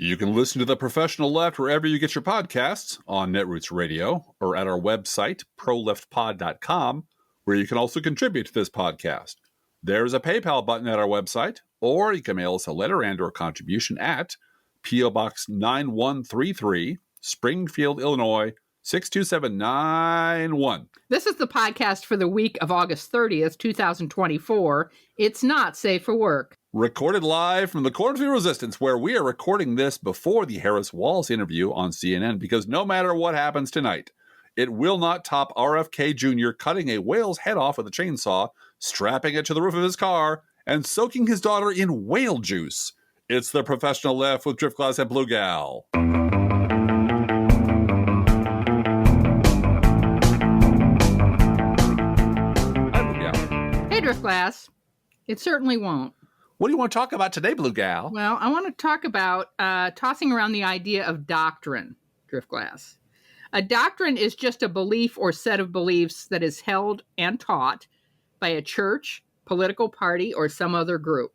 You can listen to The Professional Left wherever you get your podcasts, on Netroots Radio, or at our website, proleftpod.com, where you can also contribute to this podcast. There's a PayPal button at our website, or you can mail us a letter and or contribution at P.O. Box 9133, Springfield, Illinois, 62791. This is the podcast for the week of August 30th, 2024. It's not safe for work. Recorded live from the Cornfield Resistance, where we are recording this before the Harris-Walz interview on CNN, because no matter what happens tonight, it will not top RFK Jr. cutting a whale's head off with a chainsaw, strapping it to the roof of his car, and soaking his daughter in whale juice. It's The Professional Left with Driftglass and Blue Gal. Hey, Driftglass. It certainly won't. What do you want to talk about today, Blue Gal? Well, I want to talk about tossing around the idea of doctrine, Driftglass. A doctrine is just a belief or set of beliefs that is held and taught by a church, political party, or some other group.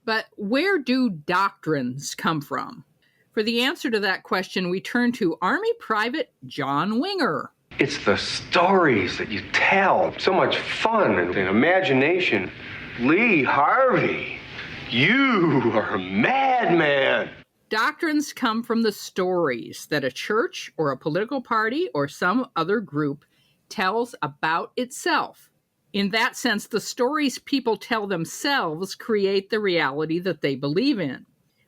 But where do doctrines come from? For the answer to that question, we turn to Army Private John Winger. It's the stories that you tell. So much fun and imagination. Lee Harvey. You are a madman. Doctrines come from the stories that a church or a political party or some other group tells about itself. In that sense, the stories people tell themselves create the reality that they believe in.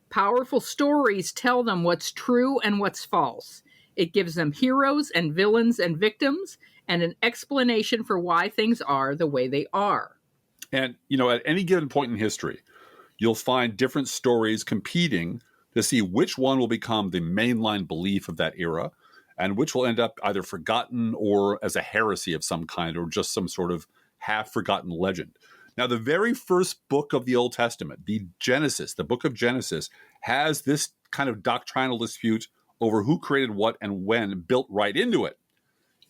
Powerful stories tell them what's true and what's false. It gives them heroes and villains and victims and an explanation for why things are the way they are. And, at any given point in history, you'll find different stories competing to see which one will become the mainline belief of that era and which will end up either forgotten or as a heresy of some kind or just some sort of half-forgotten legend. Now, the very first book of the Old Testament, the book of Genesis, has this kind of doctrinal dispute over who created what and when built right into it.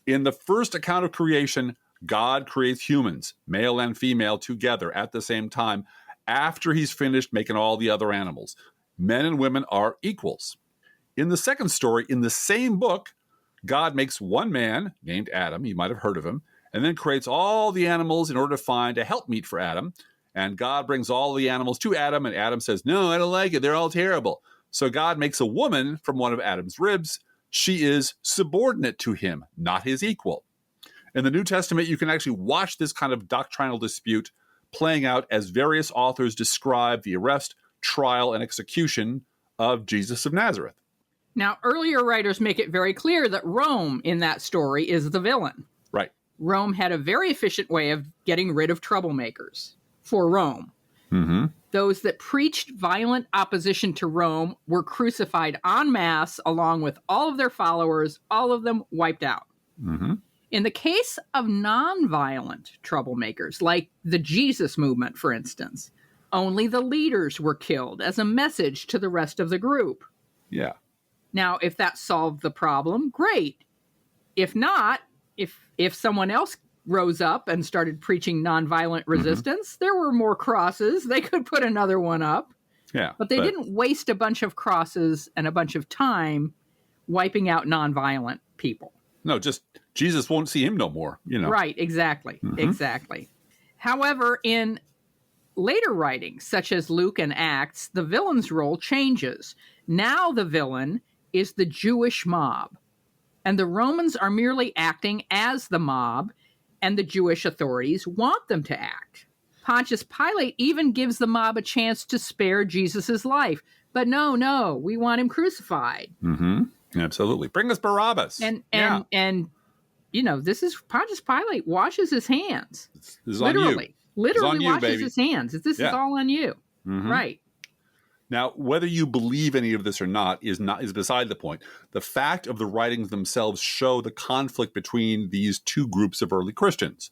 In the first account of creation, God creates humans, male and female, together at the same time, after he's finished making all the other animals. Men and women are equals. In the second story, in the same book, God makes one man named Adam, you might have heard of him, and then creates all the animals in order to find a helpmeet for Adam. And God brings all the animals to Adam, and Adam says, "No, I don't like it. They're all terrible." So God makes a woman from one of Adam's ribs. She is subordinate to him, not his equal. In the New Testament, you can actually watch this kind of doctrinal dispute playing out as various authors describe the arrest, trial, and execution of Jesus of Nazareth. Now, earlier writers make it very clear that Rome in that story is the villain. Right. Rome had a very efficient way of getting rid of troublemakers for Rome. Mm-hmm. Those that preached violent opposition to Rome were crucified en masse along with all of their followers, all of them wiped out. Mm-hmm. In the case of nonviolent troublemakers, like the Jesus movement, for instance, only the leaders were killed as a message to the rest of the group. Yeah. Now, if that solved the problem, great. If not, if someone else rose up and started preaching nonviolent resistance, there were more crosses. They could put another one up. Yeah. But they didn't waste a bunch of crosses and a bunch of time wiping out nonviolent people. No, just Jesus won't see him no more, Right, exactly, exactly. However, in later writings, such as Luke and Acts, the villain's role changes. Now the villain is the Jewish mob, and the Romans are merely acting as the mob, and the Jewish authorities want them to act. Pontius Pilate even gives the mob a chance to spare Jesus' life. But no, we want him crucified. Mm-hmm. Absolutely. Bring us Barabbas. And this is Pontius Pilate washes his hands. This is literally on you, washes baby. His hands. This is all on you. Mm-hmm. Right. Now, whether you believe any of this or not is beside the point. The fact of the writings themselves show the conflict between these two groups of early Christians.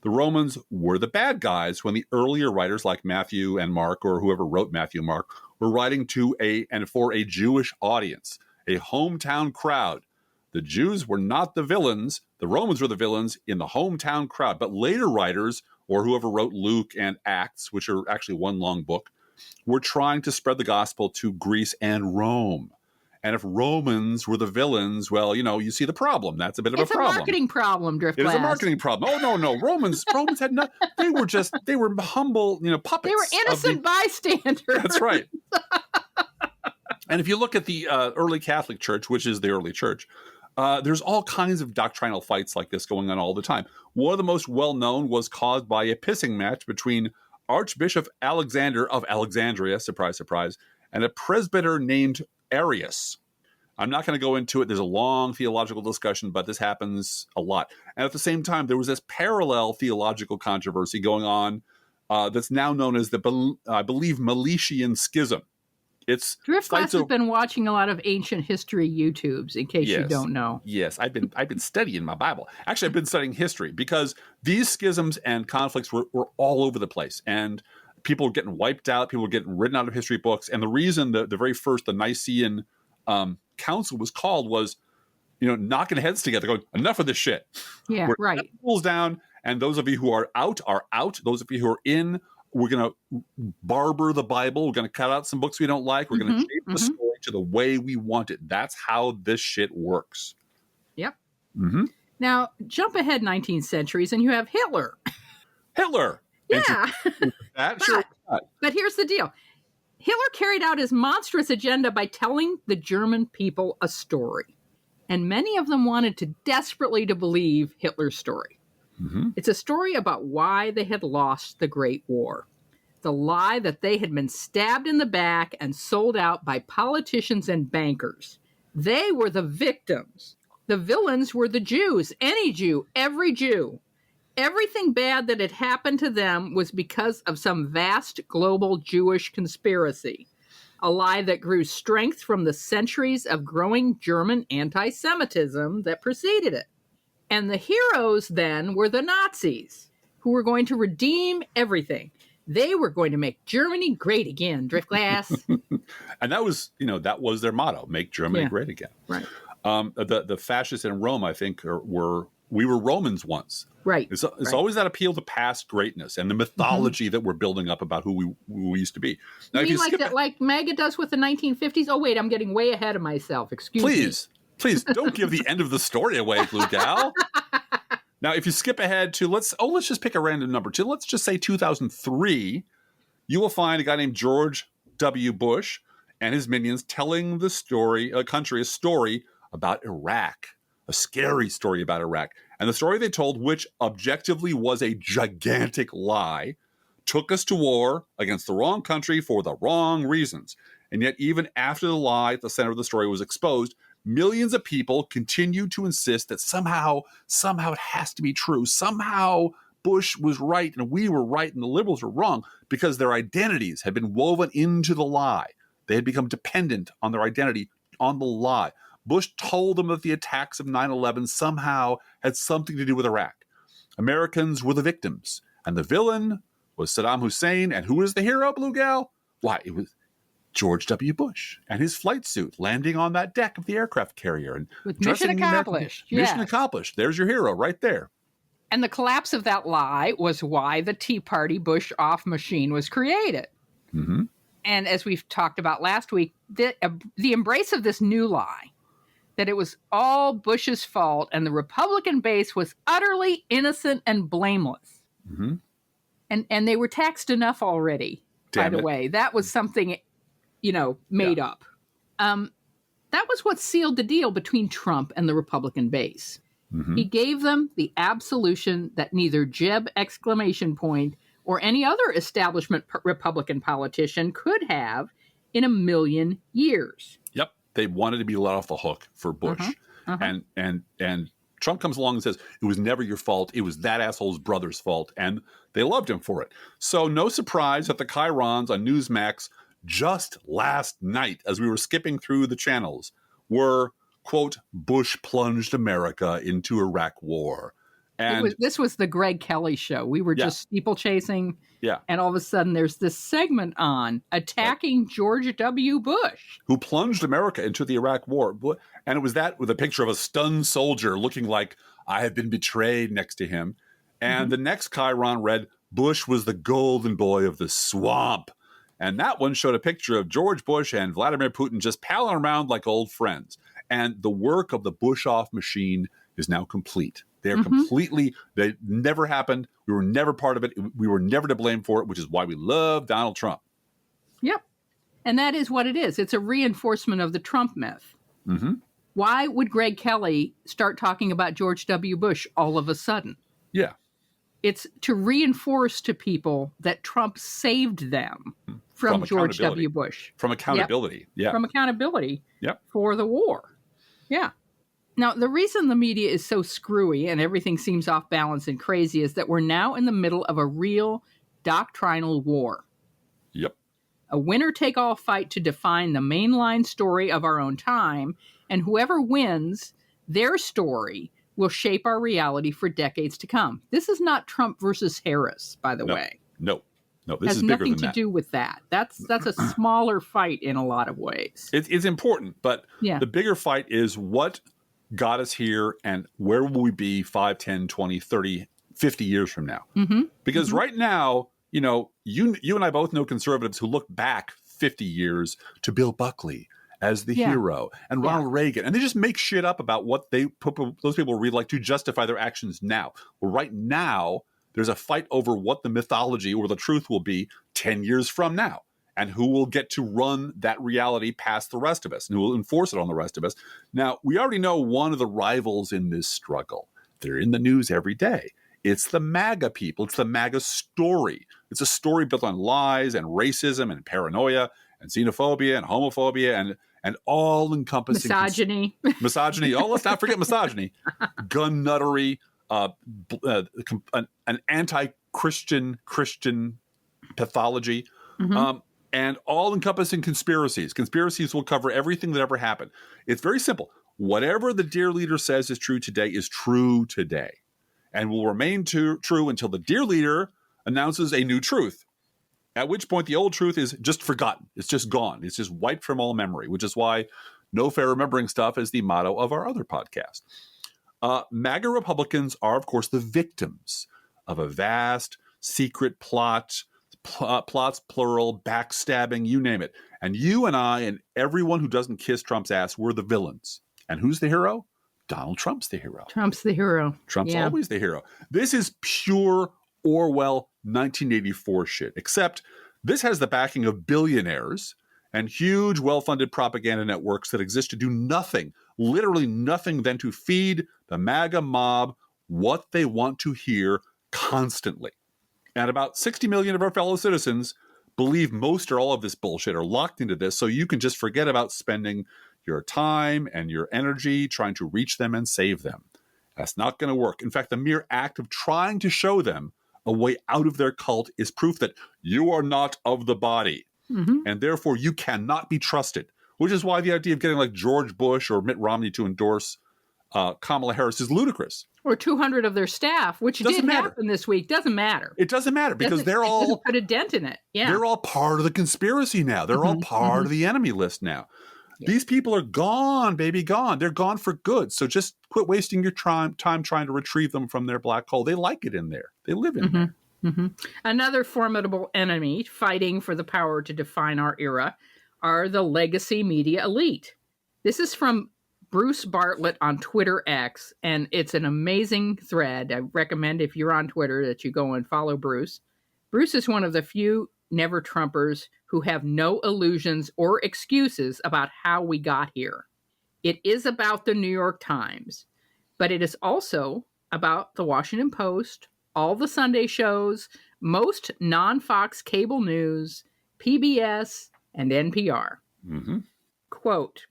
The Romans were the bad guys when the earlier writers like Matthew and Mark, or whoever wrote Matthew and Mark, were writing to for a Jewish audience, a hometown crowd. The Jews were not the villains. The Romans were the villains in the hometown crowd. But later writers, or whoever wrote Luke and Acts, which are actually one long book, were trying to spread the gospel to Greece and Rome. And if Romans were the villains, well, you see the problem. That's a bit of a problem. It's a marketing problem, Driftglass. It is a marketing problem. Oh, no. Romans had no, they were humble, puppets. They were innocent bystanders. That's right. And if you look at the early Catholic Church, which is the early church, there's all kinds of doctrinal fights like this going on all the time. One of the most well-known was caused by a pissing match between Archbishop Alexander of Alexandria, surprise, surprise, and a presbyter named Arius. I'm not going to go into it. There's a long theological discussion, but this happens a lot. And at the same time, there was this parallel theological controversy going on that's now known as I believe, Meletian Schism. Driftglass has been watching a lot of ancient history YouTubes, in case you don't know. Yes, I've been studying my Bible. Actually, I've been studying history because these schisms and conflicts were all over the place. And people were getting wiped out. People were getting written out of history books. And the reason the very first, the Nicene Council was called was, knocking heads together, going, enough of this shit. Yeah, we're right. Rules down. And those of you who are out are out. Those of you who are in, we're going to barber the Bible. We're going to cut out some books we don't like. We're going to shape the story to the way we want it. That's how this shit works. Yep. Mm-hmm. Now, jump ahead 19 centuries and you have Hitler. Hitler. Yeah. Sure. But here's the deal. Hitler carried out his monstrous agenda by telling the German people a story. And many of them wanted desperately to believe Hitler's story. Mm-hmm. It's a story about why they had lost the Great War. The lie that they had been stabbed in the back and sold out by politicians and bankers. They were the victims. The villains were the Jews. Any Jew, every Jew. Everything bad that had happened to them was because of some vast global Jewish conspiracy. A lie that grew strength from the centuries of growing German anti-Semitism that preceded it. And the heroes then were the Nazis, who were going to redeem everything. They were going to make Germany great again, Driftglass. And that was their motto, make Germany great again. Right. The fascists in Rome, I think, we were Romans once. Right. It's always that appeal to past greatness and the mythology that we're building up about who we used to be. Now, you mean like MAGA does with the 1950s? Oh, wait, I'm getting way ahead of myself. Excuse me. Please don't give the end of the story away, Blue Gal. Now, if you skip ahead to let's just pick a random number. Let's just say 2003, you will find a guy named George W. Bush and his minions telling a story about Iraq, a scary story about Iraq. And the story they told, which objectively was a gigantic lie, took us to war against the wrong country for the wrong reasons. And yet, even after the lie at the center of the story was exposed, millions of people continued to insist that somehow it has to be true. Somehow Bush was right and we were right and the liberals were wrong because their identities had been woven into the lie. They had become dependent on their identity on the lie. Bush told them that the attacks of 9/11 somehow had something to do with Iraq. Americans were the victims, and the villain was Saddam Hussein. And who was the hero, Blue Gal? Why, it was George W. Bush and his flight suit landing on that deck of the aircraft carrier. And with mission accomplished. Mission accomplished. There's your hero right there. And the collapse of that lie was why the Tea Party Bush off machine was created. Mm-hmm. And as we've talked about last week, the embrace of this new lie, that it was all Bush's fault and the Republican base was utterly innocent and blameless. Mm-hmm. And they were taxed enough already, by the way. That was something, made up. That was what sealed the deal between Trump and the Republican base. Mm-hmm. He gave them the absolution that neither Jeb ! Or any other establishment Republican politician could have in a million years. Yep. They wanted to be let off the hook for Bush. And Trump comes along and says, it was never your fault. It was that asshole's brother's fault. And they loved him for it. So no surprise that the chyrons on Newsmax just last night, as we were skipping through the channels, were, quote, Bush plunged America into Iraq war. And this was the Greg Kelly show. We were just steeplechasing. Yeah. And all of a sudden there's this segment on attacking George W. Bush, who plunged America into the Iraq war. And it was that with a picture of a stunned soldier looking like I have been betrayed next to him. And the next chyron read, Bush was the golden boy of the swamp. And that one showed a picture of George Bush and Vladimir Putin just palling around like old friends. And the work of the Bush-off machine is now complete. They are completely, they never happened. We were never part of it. We were never to blame for it, which is why we love Donald Trump. Yep. And that is what it is. It's a reinforcement of the Trump myth. Why would Greg Kelly start talking about George W. Bush all of a sudden? Yeah. It's to reinforce to people that Trump saved them from George W. Bush. From accountability. Yep. Yeah. From accountability for the war. Yeah. Now, the reason the media is so screwy and everything seems off balance and crazy is that we're now in the middle of a real doctrinal war. Yep. A winner-take-all fight to define the mainline story of our own time, and whoever wins, their story will shape our reality for decades to come. This is not Trump versus Harris, by the way. No, this has is bigger nothing than to that. do with that. That's a smaller fight in a lot of ways. It's important, but the bigger fight is what got us here and where will we be 5, 10, 20, 30, 50 years from now? Because right now, you know, you and I both know conservatives who look back 50 years to Bill Buckley as the hero and Ronald Reagan, and they just make shit up about what those people read like to justify their actions now. Well, right now, there's a fight over what the mythology or the truth will be 10 years from now, and who will get to run that reality past the rest of us, and who will enforce it on the rest of us. Now, we already know one of the rivals in this struggle. They're in the news every day. It's the MAGA people. It's the MAGA story. It's a story built on lies and racism and paranoia and xenophobia and homophobia and all-encompassing misogyny. Oh, let's not forget misogyny, gun nuttery, an anti-Christian pathology, and all-encompassing conspiracies. Conspiracies will cover everything that ever happened. It's very simple. Whatever the dear leader says is true today is true today, and will remain true until the dear leader announces a new truth. At which point the old truth is just forgotten. It's just gone. It's just wiped from all memory, which is why no fair remembering stuff is the motto of our other podcast. MAGA Republicans are, of course, the victims of a vast secret plots plural, backstabbing, you name it. And you and I and everyone who doesn't kiss Trump's ass, we're the villains. And who's the hero? Donald Trump's the hero. Trump's the hero. Trump's always the hero. This is pure Orwell 1984 shit, except this has the backing of billionaires and huge, well-funded propaganda networks that exist to do nothing, literally nothing than to feed the MAGA mob what they want to hear constantly. And about 60 million of our fellow citizens believe most or all of this bullshit, are locked into this, so you can just forget about spending your time and your energy trying to reach them and save them. That's not going to work. In fact, the mere act of trying to show them a way out of their cult is proof that you are not of the body, and therefore you cannot be trusted, which is why the idea of getting like George Bush or Mitt Romney to endorse Kamala Harris is ludicrous. Or 200 of their staff, which did happen this week. Doesn't matter. It doesn't matter because they're all put a dent in it. Yeah, they're all part of the conspiracy now. They're all part of the enemy list now. Yeah. These people are gone, baby, gone. They're gone for good. So just quit wasting your time trying to retrieve them from their black hole. They like it in there. They live in there. Another formidable enemy fighting for the power to define our era are the legacy media elite. This is from Bruce Bartlett on Twitter X, and it's an amazing thread. I recommend if you're on Twitter that you go and follow Bruce. Bruce is one of the few never Trumpers who have no illusions or excuses about how we got here. It is about the New York Times, but it is also about the Washington Post, all the Sunday shows, most non-Fox cable news, PBS, and NPR. Quote,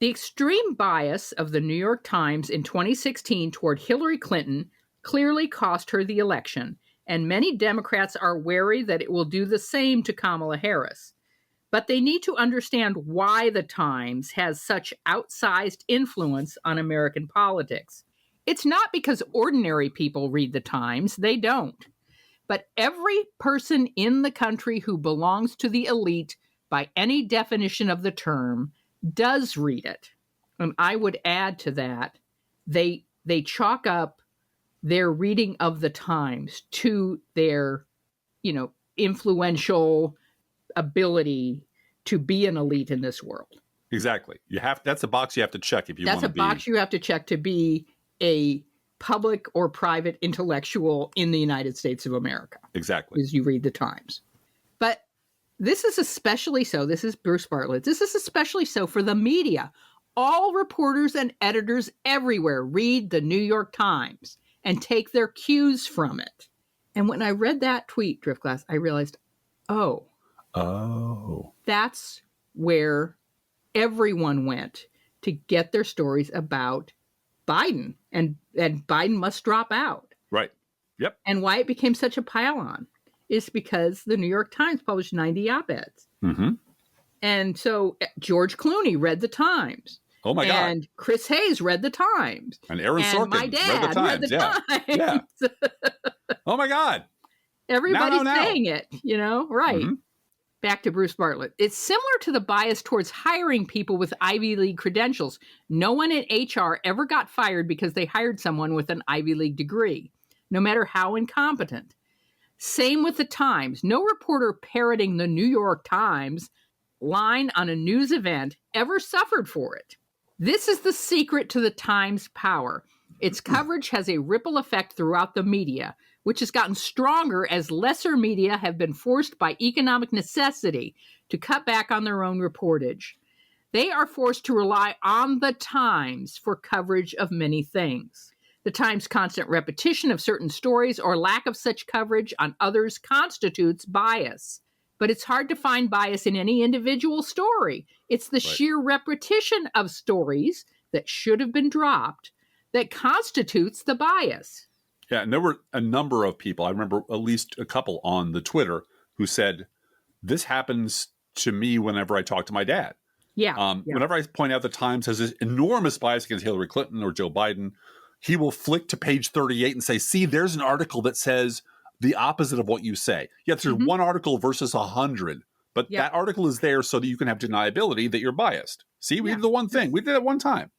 the extreme bias of the New York Times in 2016 toward Hillary Clinton clearly cost her the election, and many Democrats are wary that it will do the same to Kamala Harris. But they need to understand why the Times has such outsized influence on American politics. It's not because ordinary people read the Times, they don't. But every person in the country who belongs to the elite, by any definition of the term, does read it. And I would add to that, they chalk up their reading of the Times to their, influential ability to be an elite in this world. Exactly. That's a box you have to check if you want to be. That's a box you have to check to be a public or private intellectual in the United States of America. Exactly. As you read the Times. But this is especially so. This is Bruce Bartlett. This is especially so for the media. All reporters and editors everywhere read the New York Times and take their cues from it. And when I read that tweet, Driftglass, I realized, that's where everyone went to get their stories about Biden, and Biden must drop out. Right. Yep. And why it became such a pile-on is because the New York Times published 90 op-eds. Mm-hmm. And so George Clooney read the Times. Oh, my God. And Chris Hayes read the Times. And Aaron Sorkin my dad read the Times. Yeah. Oh, my God. Everybody's saying it, right. Mm-hmm. Back to Bruce Bartlett. It's similar to the bias towards hiring people with Ivy League credentials. No one in HR ever got fired because they hired someone with an Ivy League degree, no matter how incompetent. Same with the Times. No reporter parroting the New York Times line on a news event ever suffered for it. This is the secret to the Times' power. Its coverage has a ripple effect throughout the media, which has gotten stronger as lesser media have been forced by economic necessity to cut back on their own reportage. They are forced to rely on the Times for coverage of many things. The Times' constant repetition of certain stories or lack of such coverage on others constitutes bias. But it's hard to find bias in any individual story. It's the sheer repetition of stories that should have been dropped that constitutes the bias. Yeah, and there were a number of people, I remember at least a couple on the Twitter, who said, this happens to me whenever I talk to my dad. Yeah. Whenever I point out the Times has this enormous bias against Hillary Clinton or Joe Biden, he will flick to page 38 and say, see, there's an article that says the opposite of what you say. Yes, there's one article versus 100, but that article is there so that you can have deniability that you're biased. See, we did the one thing. We did it one time.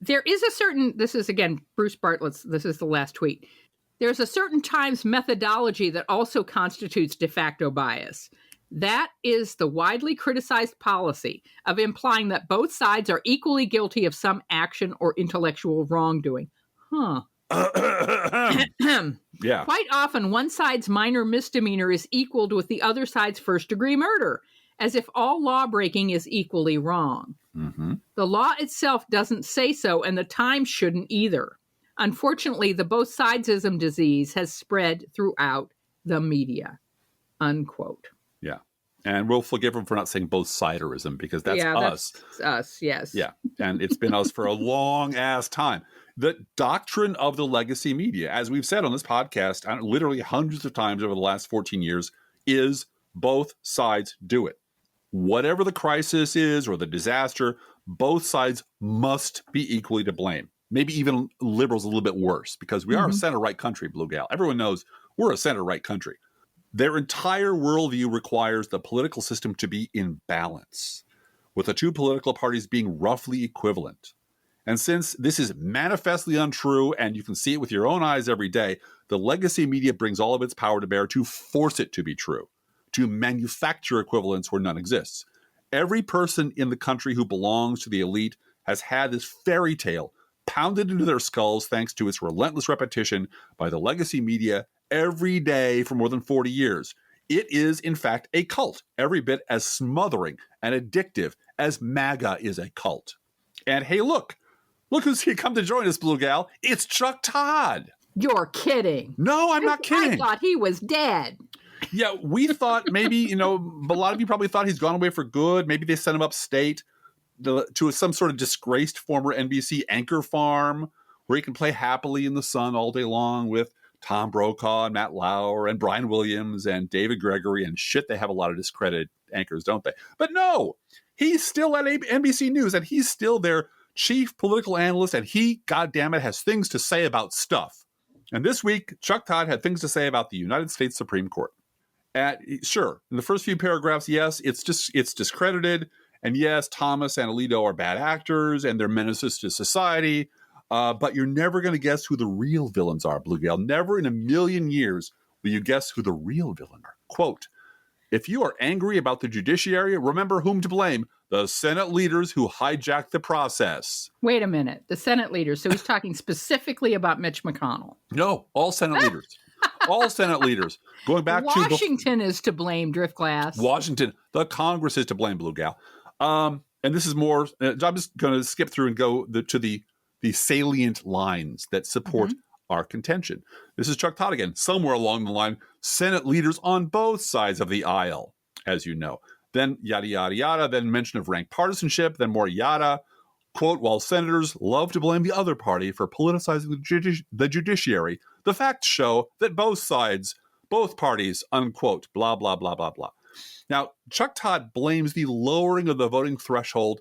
There is a certain, this is again, Bruce Bartlett's, this is the last tweet. There's a certain Times methodology that also constitutes de facto bias. That is the widely criticized policy of implying that both sides are equally guilty of some action or intellectual wrongdoing. Yeah. Quite often, one side's minor misdemeanor is equaled with the other side's first-degree murder, as if all law-breaking is equally wrong. Mm-hmm. The law itself doesn't say so, and the Times shouldn't either. Unfortunately, the both sidesism disease has spread throughout the media. Unquote. Yeah. And we'll forgive them for not saying both siderism because that's us. That's us, yes. Yeah. And it's been us for a long ass time. The doctrine of the legacy media, as we've said on this podcast, literally hundreds of times over the last 14 years, is both sides do it. Whatever the crisis is or the disaster, both sides must be equally to blame. Maybe even liberals a little bit worse because we are a center-right country, Blue Gal. Everyone knows we're a center-right country. Their entire worldview requires the political system to be in balance, with the two political parties being roughly equivalent. And since this is manifestly untrue, and you can see it with your own eyes every day, the legacy media brings all of its power to bear to force it to be true, to manufacture equivalence where none exists. Every person in the country who belongs to the elite has had this fairy tale pounded into their skulls thanks to its relentless repetition by the legacy media every day for more than 40 years. It is, in fact, a cult, every bit as smothering and addictive as MAGA is a cult. And hey, look who's here come to join us, Blue Gal. It's Chuck Todd. You're kidding. No, I'm not kidding. I thought he was dead. Yeah, we thought maybe, a lot of you probably thought he's gone away for good. Maybe they sent him upstate to some sort of disgraced former NBC anchor farm where he can play happily in the sun all day long with Tom Brokaw and Matt Lauer and Brian Williams and David Gregory and shit. They have a lot of discredited anchors, don't they? But no, he's still at NBC News and he's still their chief political analyst and he, goddammit, has things to say about stuff. And this week, Chuck Todd had things to say about the United States Supreme Court. Sure, in the first few paragraphs, yes, it's discredited. And yes, Thomas and Alito are bad actors and they're menaces to society. But you're never going to guess who the real villains are, Blue Gal. Never in a million years will you guess who the real villain are. Quote, If you are angry about the judiciary, remember whom to blame: the Senate leaders who hijacked the process. Wait a minute. The Senate leaders. So he's talking specifically about Mitch McConnell. No, all Senate leaders. All Senate leaders. Going back Washington is to blame, Driftglass. Washington. The Congress is to blame, Blue Gal. And this is more, I'm just going to skip through and go to the salient lines that support our contention. This is Chuck Todd again. Somewhere along the line, Senate leaders on both sides of the aisle, as you know. Then yada, yada, yada. Then mention of rank partisanship. Then more yada. Quote, while senators love to blame the other party for politicizing the judiciary, the facts show that both parties, unquote, blah, blah, blah, blah, blah. Now, Chuck Todd blames the lowering of the voting threshold.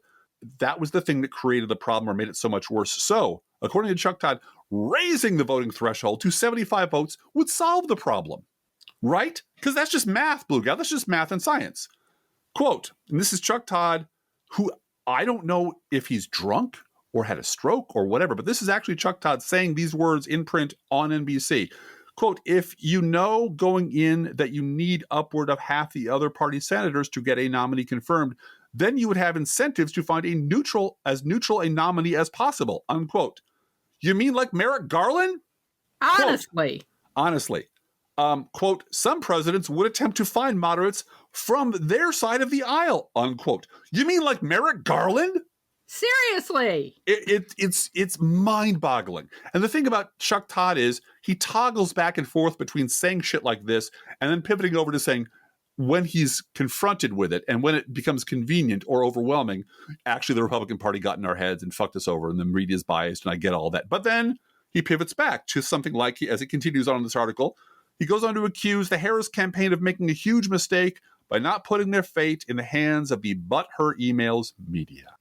That was the thing that created the problem or made it so much worse. So, according to Chuck Todd, raising the voting threshold to 75 votes would solve the problem, right? Because that's just math, Blue Gal. That's just math and science. Quote, and this is Chuck Todd, who I don't know if he's drunk or had a stroke or whatever, but this is actually Chuck Todd saying these words in print on NBC. Quote, if you know going in that you need upward of half the other party senators to get a nominee confirmed, then you would have incentives to find a neutral a nominee as possible, unquote. You mean like Merrick Garland? Honestly. Quote, honestly. Quote, some presidents would attempt to find moderates from their side of the aisle, unquote. You mean like Merrick Garland? Seriously. It's mind-boggling. And the thing about Chuck Todd is he toggles back and forth between saying shit like this and then pivoting over to saying when he's confronted with it and when it becomes convenient or overwhelming, actually the Republican Party got in our heads and fucked us over and the media is biased and I get all that. But then he pivots back to something like, as it continues on in this article, he goes on to accuse the Harris campaign of making a huge mistake by not putting their fate in the hands of the butthurt emails media.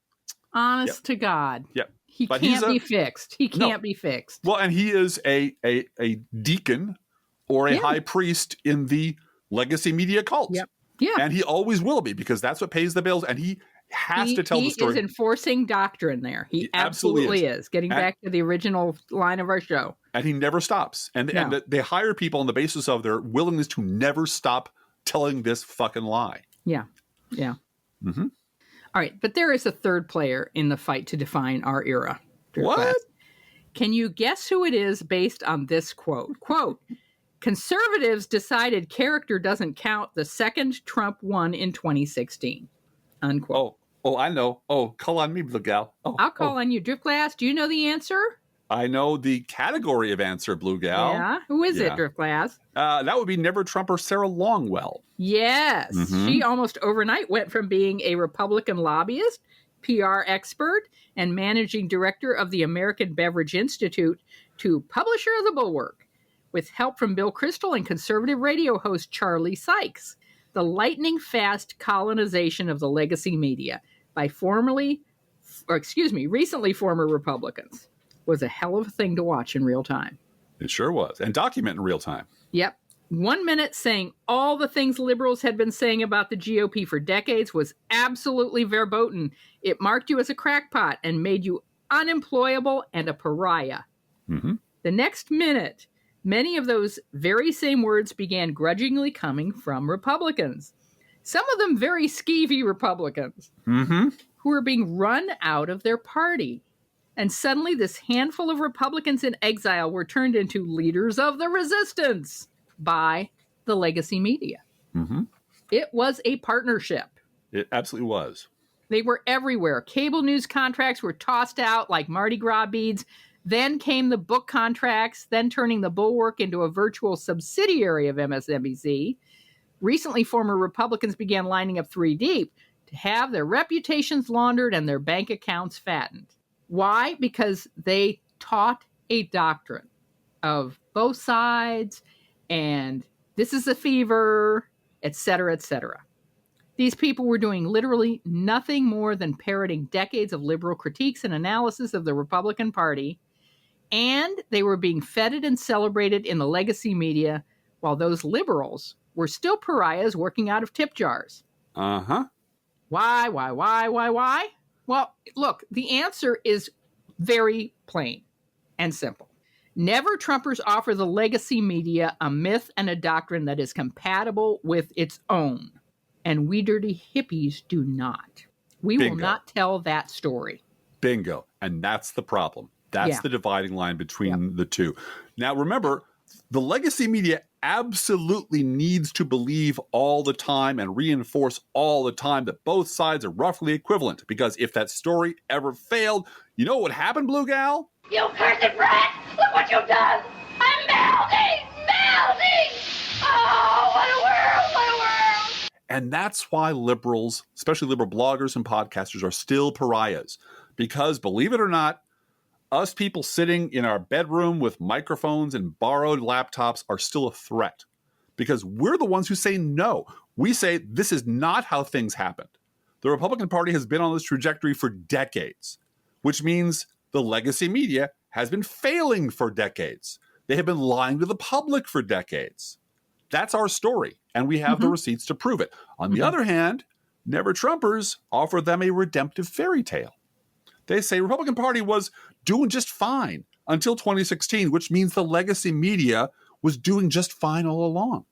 Honest to God. Yep. He can't be fixed. He can't be fixed. Well, and he is a deacon or a high priest in the legacy media cult. Yep. Yeah. And he always will be because that's what pays the bills. And he has to tell the story. He is enforcing doctrine there. He absolutely is. Getting back to the original line of our show. And he never stops. And they hire people on the basis of their willingness to never stop telling this fucking lie. Yeah. Yeah. Mm-hmm. All right. But there is a third player in the fight to define our era. What? Can you guess who it is based on this quote? Quote, conservatives decided character doesn't count the second Trump won in 2016. Unquote. Oh, I know. Oh, call on me, Blue Gal. I'll call on you. Driftglass, do you know the answer? I know the category of answer, Blue Gal. Yeah. Who is it, Driftglass? That would be Never Trumper Sarah Longwell. Yes. Mm-hmm. She almost overnight went from being a Republican lobbyist, PR expert, and managing director of the American Beverage Institute to publisher of the Bulwark, with help from Bill Kristol and conservative radio host Charlie Sykes. The lightning-fast colonization of the legacy media by recently former Republicans was a hell of a thing to watch in real time. It sure was. And document in real time. Yep. 1 minute saying all the things liberals had been saying about the GOP for decades was absolutely verboten. It marked you as a crackpot and made you unemployable and a pariah. Mm-hmm. The next minute, many of those very same words began grudgingly coming from Republicans. Some of them very skeevy Republicans who were being run out of their party. And suddenly this handful of Republicans in exile were turned into leaders of the resistance by the legacy media. Mm-hmm. It was a partnership. It absolutely was. They were everywhere. Cable news contracts were tossed out like Mardi Gras beads. Then came the book contracts, then turning the Bulwark into a virtual subsidiary of MSNBC. Recently, former Republicans began lining up 3 deep to have their reputations laundered and their bank accounts fattened. Why? Because they taught a doctrine of both sides and this is a fever, et cetera, et cetera. These people were doing literally nothing more than parroting decades of liberal critiques and analysis of the Republican Party, and they were being feted and celebrated in the legacy media while those liberals were still pariahs working out of tip jars. Uh-huh. Why? Well, look, the answer is very plain and simple. Never Trumpers offer the legacy media a myth and a doctrine that is compatible with its own. and we dirty hippies do not. We will not tell that story. Bingo. And that's the problem. That's the dividing line between the two. Now, remember, the legacy media absolutely needs to believe all the time and reinforce all the time that both sides are roughly equivalent. Because if that story ever failed, you know what happened, Blue Gal? You cursed brat! Look what you've done! I'm melting! Melting! Oh, what a world! What a world! And that's why liberals, especially liberal bloggers and podcasters, are still pariahs. Because, believe it or not, us people sitting in our bedroom with microphones and borrowed laptops are still a threat. Because we're the ones who say no. We say this is not how things happened. The Republican Party has been on this trajectory for decades, which means the legacy media has been failing for decades. They have been lying to the public for decades. That's our story, and we have the receipts to prove it. On the other hand, Never Trumpers offer them a redemptive fairy tale. They say Republican Party was doing just fine until 2016, which means the legacy media was doing just fine all along.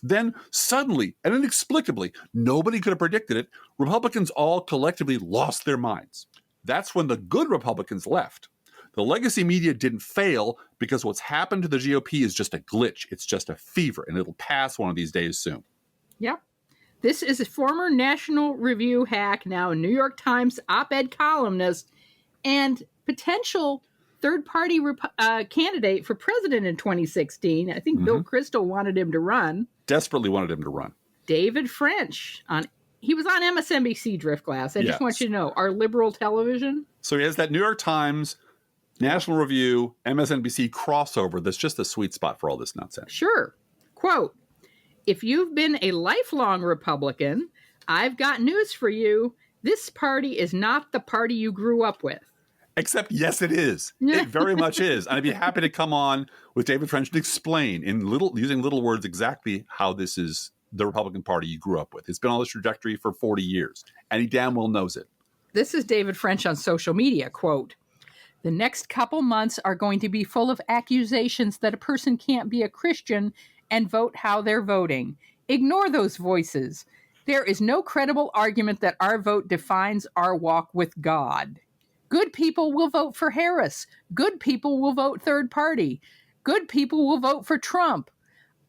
Then suddenly and inexplicably, nobody could have predicted it, Republicans all collectively lost their minds. That's when the good Republicans left. The legacy media didn't fail because what's happened to the GOP is just a glitch. It's just a fever, and it'll pass one of these days soon. Yep. This is a former National Review hack, now a New York Times op-ed columnist, and potential third-party candidate for president in 2016. I think Bill Kristol wanted him to run. Desperately wanted him to run. David French. He was on MSNBC Driftglass. I just want you to know, our liberal television. So he has that New York Times, National Review, MSNBC crossover that's just a sweet spot for all this nonsense. Sure. Quote, if you've been a lifelong Republican, I've got news for you. This party is not the party you grew up with. Except, yes, it is. It very much is. And I'd be happy to come on with David French and explain using little words exactly how this is the Republican Party you grew up with. It's been on this trajectory for 40 years, and he damn well knows it. This is David French on social media. Quote, the next couple months are going to be full of accusations that a person can't be a Christian and vote how they're voting. Ignore those voices. There is no credible argument that our vote defines our walk with God. Good people will vote for Harris. Good people will vote third party. Good people will vote for Trump.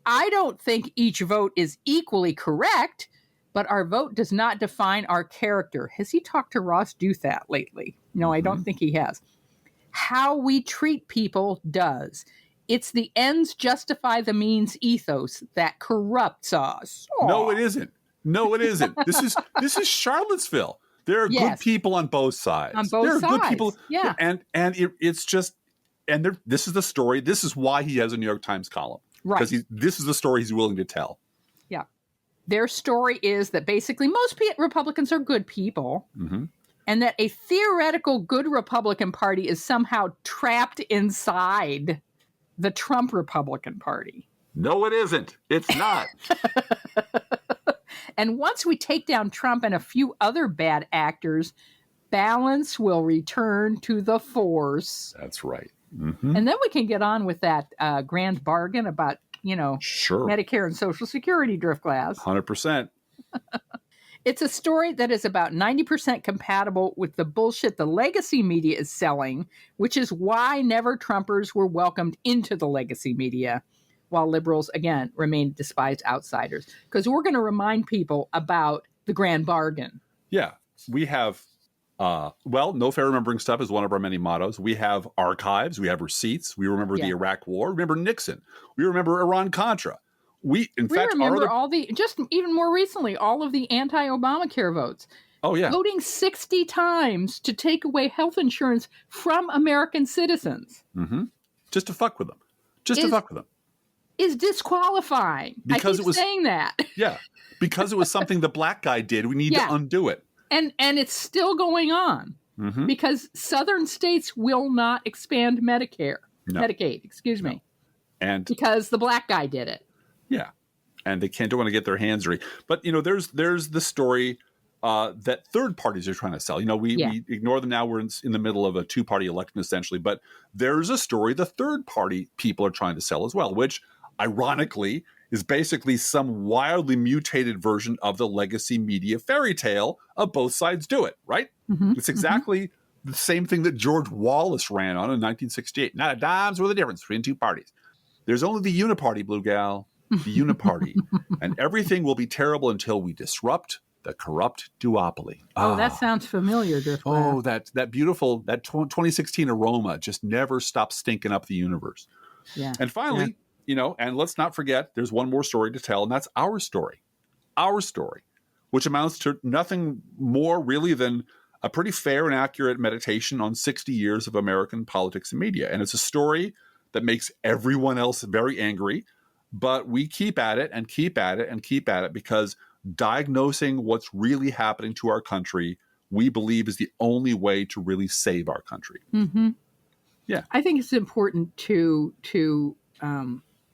I don't think each vote is equally correct, but our vote does not define our character. Has he talked to Ross Douthat lately? No, I don't think he has. How we treat people does. It's the ends justify the means ethos that corrupts us. Aww. No, it isn't. No, it isn't. This is Charlottesville. There are good people on both sides. On both sides. There are good people. Yeah. And it's just, and this is the story. This is why he has a New York Times column. Right. Because this is the story he's willing to tell. Yeah. Their story is that basically most Republicans are good people. And that a theoretical good Republican Party is somehow trapped inside the Trump Republican Party. No, it isn't. It's not. And once we take down Trump and a few other bad actors, balance will return to the force. That's right. And then we can get on with that grand bargain about, Medicare and Social Security Driftglass. 100%. It's a story that is about 90% compatible with the bullshit the legacy media is selling, which is why Never Trumpers were welcomed into the legacy media, while liberals, again, remain despised outsiders. Because we're going to remind people about the grand bargain. Yeah. We have, no fair remembering stuff is one of our many mottos. We have archives. We have receipts. We remember the Iraq War. Remember Nixon. We remember Iran-Contra. We remember even more recently, all of the anti-Obamacare votes. Oh, yeah. Voting 60 times to take away health insurance from American citizens. Just to fuck with them. To fuck with them. Is disqualifying. Because I keep saying that. Yeah. Because it was something the black guy did. We need to undo it. And it's still going on. Because southern states will not expand Medicaid, excuse me. And because the black guy did it. Yeah. And they don't want to get their hands dirty. But, there's the story that third parties are trying to sell. We ignore them now. We're in the middle of a two-party election, essentially. But there's a story the third party people are trying to sell as well, which, ironically, is basically some wildly mutated version of the legacy media fairy tale of both sides do it, right? It's exactly the same thing that George Wallace ran on in 1968. Not a dime's worth of difference between two parties. There's only the uniparty, Blue Gal, the uniparty. And everything will be terrible until we disrupt the corrupt duopoly. Oh, that sounds familiar, Driftwood. Oh, that beautiful, that 2016 aroma just never stops stinking up the universe. Yeah. And finally, and let's not forget, there's one more story to tell, and that's our story, which amounts to nothing more really than a pretty fair and accurate meditation on 60 years of American politics and media. And it's a story that makes everyone else very angry, but we keep at it and keep at it and keep at it because diagnosing what's really happening to our country, we believe, is the only way to really save our country. Yeah. I think it's important to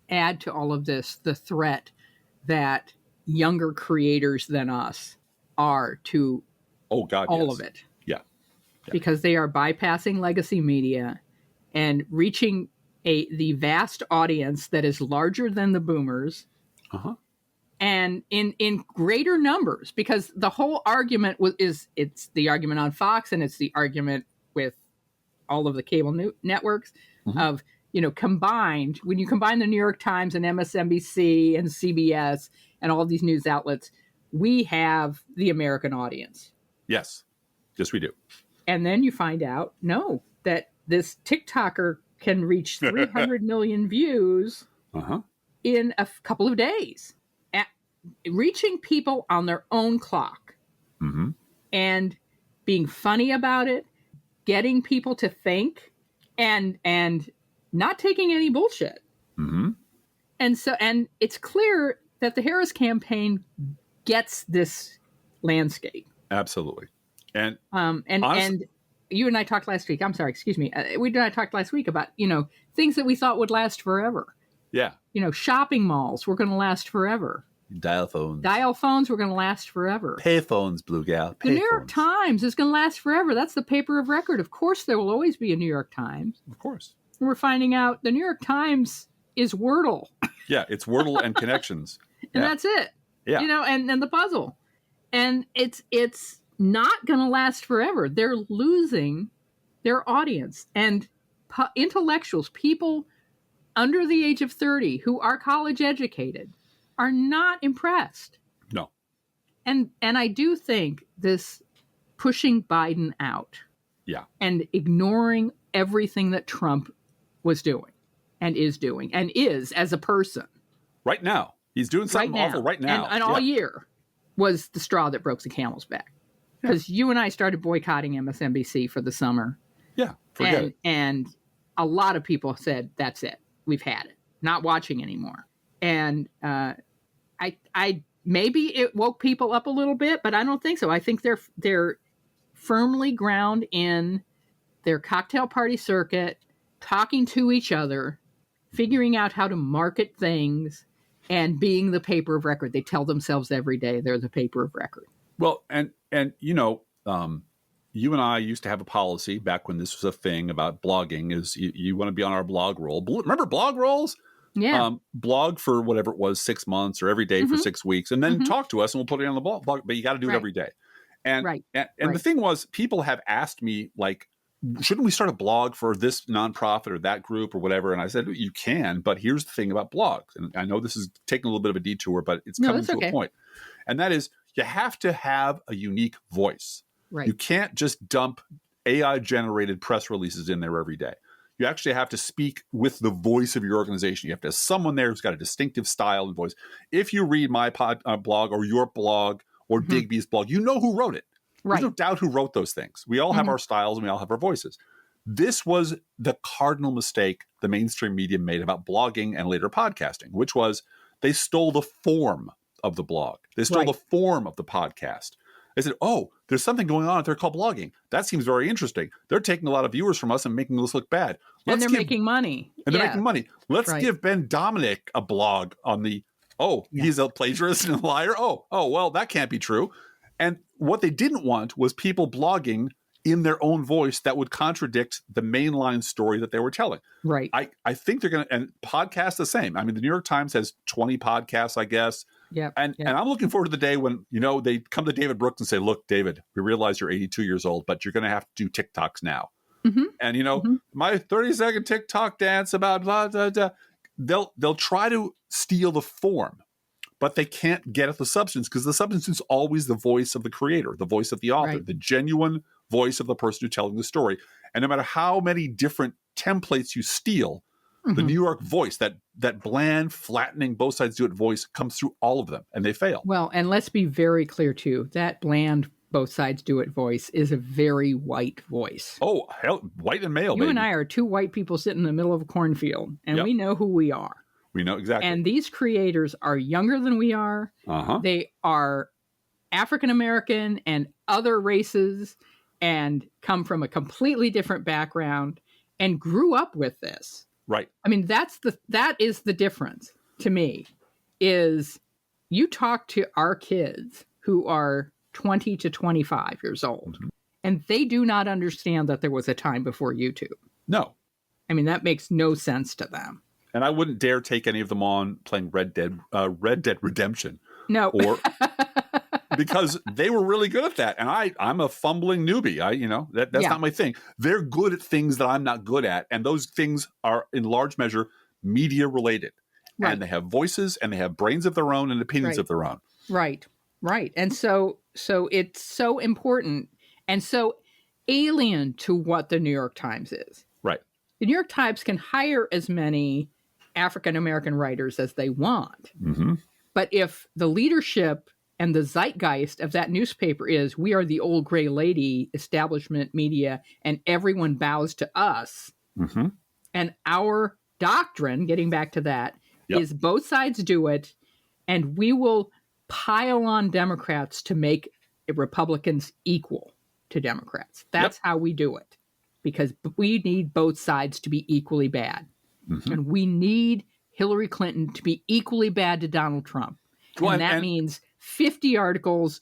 add to all of this the threat that younger creators than us are to all of it. Yeah. Because they are bypassing legacy media and reaching the vast audience that is larger than the boomers. And in greater numbers, because the whole argument it's the argument on Fox and it's the argument with all of the cable networks of, combined, when you combine the New York Times and MSNBC and CBS and all of these news outlets, we have the American audience. Yes, we do. And then you find out, that this TikToker can reach 300 million views in a couple of days. Reaching people on their own clock and being funny about it, getting people to think and not taking any bullshit. And it's clear that the Harris campaign gets this landscape. Absolutely. And you and I talked last week. I'm sorry, excuse me. We and I talked last week about, things that we thought would last forever. Yeah. Shopping malls were going to last forever. Dial phones were going to last forever. Pay phones, Blue Gal. The New York Times is going to last forever. That's the paper of record. Of course, there will always be a New York Times. Of course. And we're finding out the New York Times is Wordle. Yeah, it's Wordle and connections. And that's it. Yeah. And the puzzle. And it's not going to last forever. They're losing their audience. And intellectuals, people under the age of 30 who are college educated, are not impressed. No. And I do think this pushing Biden out and ignoring everything that Trump was doing and is as a person. Right now. He's doing something awful right now. And all year was the straw that broke the camel's back. Because you and I started boycotting MSNBC for the summer. Yeah, forget it. And a lot of people said, that's it. We've had it. Not watching anymore. And I maybe it woke people up a little bit, but I don't think so. I think they're firmly ground in their cocktail party circuit, talking to each other, figuring out how to market things, and being the paper of record. They tell themselves every day they're the paper of record. Well, and you and I used to have a policy back when this was a thing about blogging is you want to be on our blog roll. Remember blog rolls? Yeah. Blog for whatever it was, 6 months or every day for 6 weeks, and then talk to us and we'll put it on the blog. But you got to do it every day. And the thing was, people have asked me, like, shouldn't we start a blog for this nonprofit or that group or whatever? And I said, you can, but here's the thing about blogs. And I know this is taking a little bit of a detour, but it's coming to a point. And that is, you have to have a unique voice. Right. You can't just dump AI-generated press releases in there every day. You actually have to speak with the voice of your organization. You have to have someone there who's got a distinctive style and voice. If you read my blog or your blog or Digby's blog, you know who wrote it. Right. There's no doubt who wrote those things. We all have our styles and we all have our voices. This was the cardinal mistake the mainstream media made about blogging and later podcasting, which was they stole the form of the blog. They stole the form of the podcast. They said, oh, there's something going on out there called blogging. That seems very interesting. They're taking a lot of viewers from us and making us look bad. They're making money. And they're making money. Let's give Ben Dominic a blog on the, he's a plagiarist and a liar. Oh, well, that can't be true. And what they didn't want was people blogging in their own voice that would contradict the mainline story that they were telling. Right. I think they're going to, and podcasts the same. I mean, the New York Times has 20 podcasts, I guess. Yep. And I'm looking forward to the day when, they come to David Brooks and say, look, David, we realize you're 82 years old, but you're going to have to do TikToks now. Mm-hmm. And, my 30-second TikTok dance about blah, blah, blah. They'll try to steal the form, but they can't get at the substance, because the substance is always the voice of the creator, the voice of the author, the genuine voice of the person who's telling the story. And no matter how many different templates you steal, the New York voice, that bland, flattening, both sides do it voice comes through all of them, and they fail. Well, and let's be very clear, too. That bland, both sides do it voice is a very white voice. Oh, hell, white and male, You and I are two white people sitting in the middle of a cornfield, and we know who we are. We know exactly. And these creators are younger than we are. They are African American and other races and come from a completely different background and grew up with this. Right. I mean, that is the difference to me, is you talk to our kids who are 20 to 25 years old, and they do not understand that there was a time before YouTube. No. I mean, that makes no sense to them. And I wouldn't dare take any of them on playing Red Dead Redemption. No. Or because they were really good at that. And I'm a fumbling newbie. That's not my thing. They're good at things that I'm not good at. And those things are in large measure media related. Right. And they have voices and they have brains of their own and opinions of their own. Right. Right. And so it's so important and so alien to what the New York Times is. Right. The New York Times can hire as many African-American writers as they want. Mm-hmm. But if the leadership and the zeitgeist of that newspaper is, we are the old gray lady establishment media and everyone bows to us. Mm-hmm. And our doctrine, getting back to that, is both sides do it. And we will pile on Democrats to make Republicans equal to Democrats. That's how we do it. Because we need both sides to be equally bad. Mm-hmm. And we need Hillary Clinton to be equally bad to Donald Trump. Well, and that means 50 articles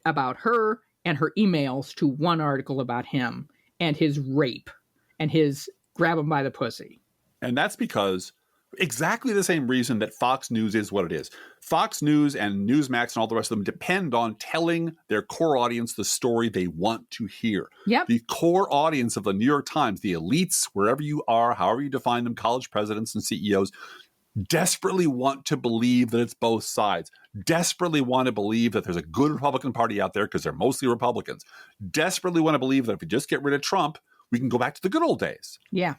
about her and her emails to one article about him and his rape and his grab him by the pussy. And that's because exactly the same reason that Fox News is what it is. Fox News and Newsmax and all the rest of them depend on telling their core audience the story they want to hear. Yep. The core audience of the New York Times, the elites, wherever you are, however you define them, college presidents and CEOs, desperately want to believe that it's both sides, desperately want to believe that there's a good Republican Party out there because they're mostly Republicans, desperately want to believe that if we just get rid of Trump, we can go back to the good old days. Yeah.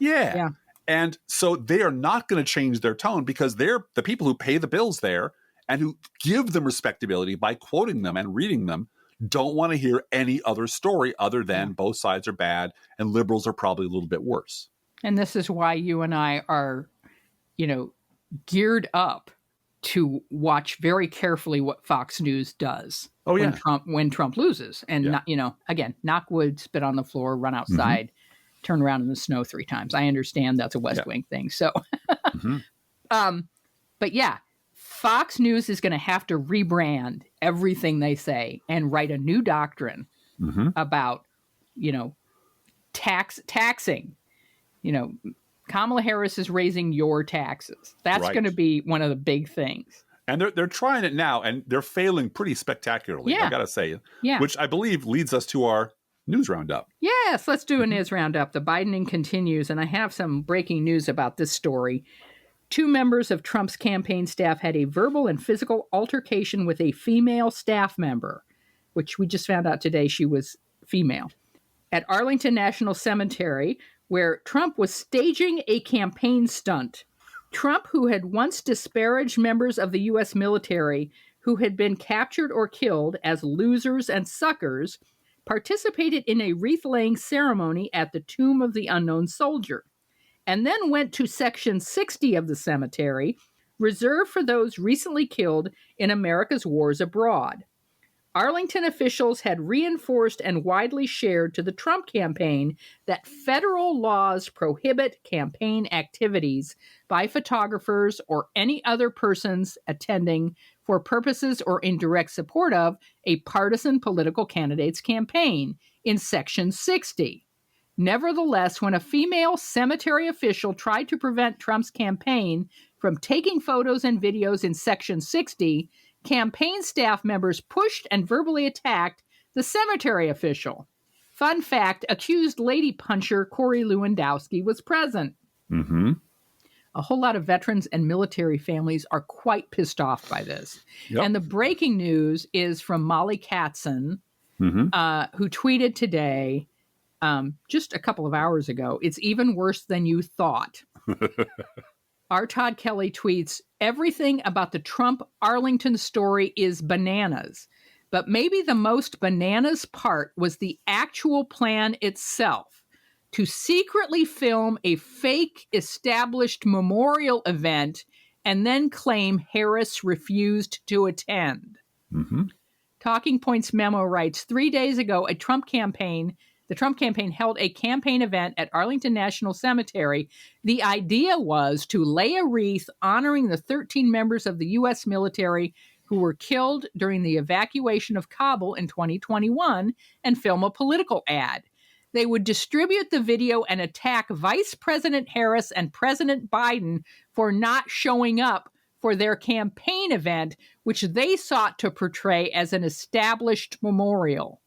And so they are not going to change their tone because they're the people who pay the bills there and who give them respectability by quoting them and reading them don't want to hear any other story other than both sides are bad and liberals are probably a little bit worse. And this is why you and I are, geared up to watch very carefully what Fox News does when Trump loses. And, not, again, knock wood, spit on the floor, run outside. Turn around in the snow 3 times. I understand that's a West Wing thing. So, but yeah, Fox News is going to have to rebrand everything they say and write a new doctrine about, taxing. Kamala Harris is raising your taxes. That's going to be one of the big things. And they're trying it now, and they're failing pretty spectacularly. I got to say, which I believe leads us to our news roundup. Yes, let's do a news roundup. The Bidening continues, and I have some breaking news about this story. 2 members of Trump's campaign staff had a verbal and physical altercation with a female staff member, which we just found out today she was female, at Arlington National Cemetery, where Trump was staging a campaign stunt. Trump, who had once disparaged members of the U.S. military who had been captured or killed as losers and suckers, participated in a wreath-laying ceremony at the Tomb of the Unknown Soldier, and then went to Section 60 of the cemetery, reserved for those recently killed in America's wars abroad. Arlington officials had reinforced and widely shared to the Trump campaign that federal laws prohibit campaign activities by photographers or any other persons attending for purposes or in direct support of a partisan political candidate's campaign, in Section 60. Nevertheless, when a female cemetery official tried to prevent Trump's campaign from taking photos and videos in Section 60, campaign staff members pushed and verbally attacked the cemetery official. Fun fact, accused lady puncher Corey Lewandowski was present. Mm-hmm. A whole lot of veterans and military families are quite pissed off by this. Yep. And the breaking news is from Molly Katzen, Mm-hmm. who tweeted today, just a couple of hours ago, "It's even worse than you thought." R. Todd Kelly tweets, "Everything about the Trump Arlington story is bananas. But maybe the most bananas part was the actual plan itself, to secretly film a fake established memorial event and then claim Harris refused to attend." Mm-hmm. Talking Points memo writes, 3 days ago, the Trump campaign held a campaign event at Arlington National Cemetery. The idea was to lay a wreath honoring the 13 members of the U.S. military who were killed during the evacuation of Kabul in 2021 and film a political ad. They would distribute the video and attack Vice President Harris and President Biden for not showing up for their campaign event, which they sought to portray as an established memorial.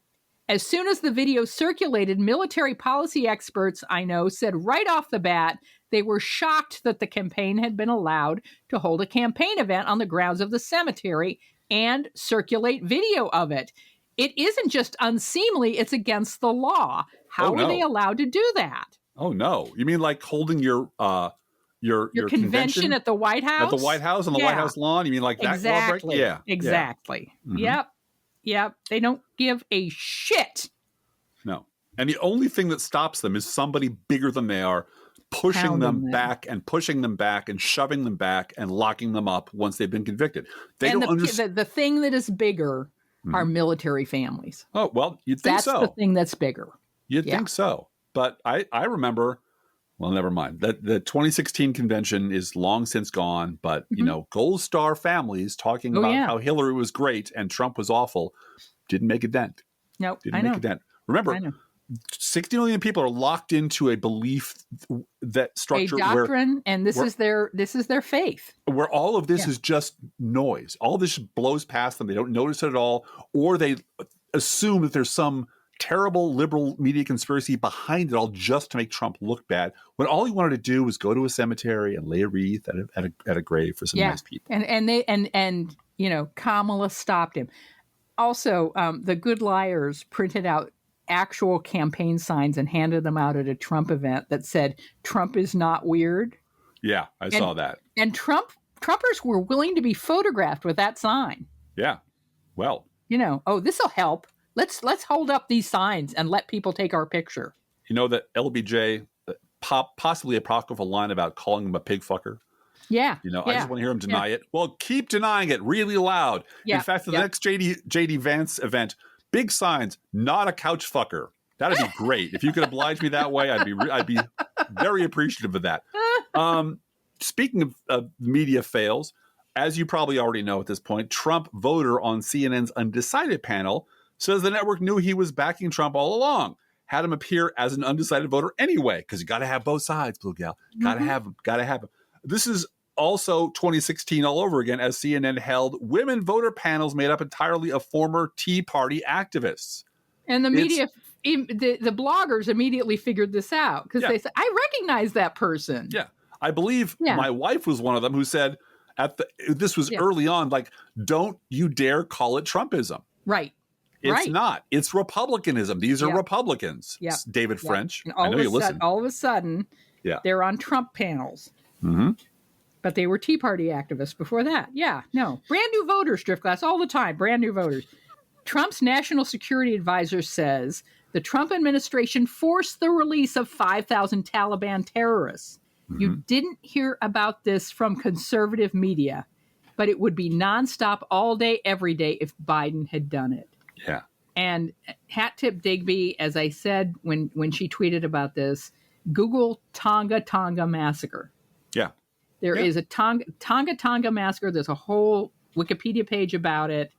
As soon as the video circulated, military policy experts I know said right off the bat they were shocked that the campaign had been allowed to hold a campaign event on the grounds of the cemetery and circulate video of it. It isn't just unseemly, it's against the law. How are they allowed to do that? Oh, no. You mean like holding your convention at the White House? At the White House, on the White House lawn? You mean like that? Exactly. Yeah. Exactly. Yeah. Yep. They don't give a shit. No. And the only thing that stops them is somebody bigger than they are pushing them back and pushing them back and shoving them back and locking them up once they've been convicted. They don't understand. The thing that is bigger are military families. Oh, well, you'd think so. That's the thing that's bigger. You'd think so. But I remember, well, never mind. The 2016 convention is long since gone, but, you know, Gold Star families talking about how Hillary was great and Trump was awful didn't make a dent. Nope, didn't make a dent. Remember, 60 million people are locked into a belief that structure, a doctrine, and this is their faith, where all of this is just noise. All this blows past them. They don't notice it at all, or they assume that there's some terrible liberal media conspiracy behind it all just to make Trump look bad, when all he wanted to do was go to a cemetery and lay a wreath at a grave for some nice people. And you know, Kamala stopped him. Also, the good liars printed out actual campaign signs and handed them out at a Trump event that said, "Trump is not weird." Yeah, I saw that. And Trumpers were willing to be photographed with that sign. Yeah. Well, you know, this will help. Let's hold up these signs and let people take our picture. You know that LBJ, possibly apocryphal line about calling him a pig fucker? Yeah. You know, I just want to hear him deny it. Well, keep denying it really loud. Yeah. In fact, for the next JD Vance event, big signs, not a couch fucker. That'd be great. If you could oblige me that way, I'd be very appreciative of that. Speaking of media fails, as you probably already know at this point, Trump voter on CNN's Undecided panel says the network knew he was backing Trump all along, had him appear as an undecided voter anyway, because you got to have both sides, Blue Gal. Got to have them. This is also 2016 all over again, as CNN held women voter panels made up entirely of former Tea Party activists. And the media, the bloggers immediately figured this out because they said, "I recognize that person." Yeah. I believe my wife was one of them who said, this was early on, like, don't you dare call it Trumpism. Right. It's not. It's Republicanism. These are Republicans. Yeah. David French. And I know you listen. All of a sudden, they're on Trump panels. Mm-hmm. But they were Tea Party activists before that. Yeah, no. Brand new voters, Driftglass, all the time. Brand new voters. Trump's national security advisor says the Trump administration forced the release of 5,000 Taliban terrorists. Mm-hmm. You didn't hear about this from conservative media, but it would be nonstop all day, every day if Biden had done it. Yeah. And Hat Tip Digby, as I said when she tweeted about this, Google Tonga massacre. Yeah. There is a Tonga massacre. There's a whole Wikipedia page about it.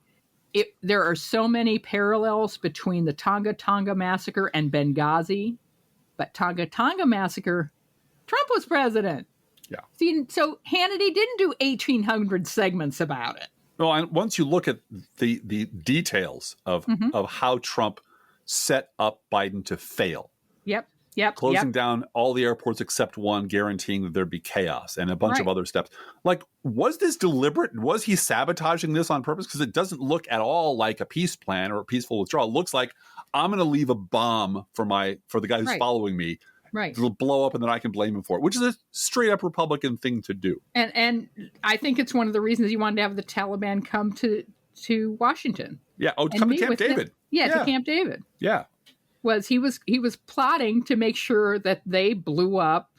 there are so many parallels between the Tonga Tonga massacre and Benghazi, but Tonga Tonga massacre, Trump was president. Yeah. See, so Hannity didn't do 1,800 segments about it. Well, and once you look at the details of how Trump set up Biden to fail, closing down all the airports except one, guaranteeing that there'd be chaos, and a bunch of other steps. Like, was this deliberate? Was he sabotaging this on purpose? Because it doesn't look at all like a peace plan or a peaceful withdrawal. It looks like I'm going to leave a bomb for the guy who's following me. Right. It'll blow up and then I can blame him for it, which is a straight up Republican thing to do. And I think it's one of the reasons he wanted to have the Taliban come to Washington. Yeah. Oh, come to Camp David. To Camp David. Yeah. He was plotting to make sure that they blew up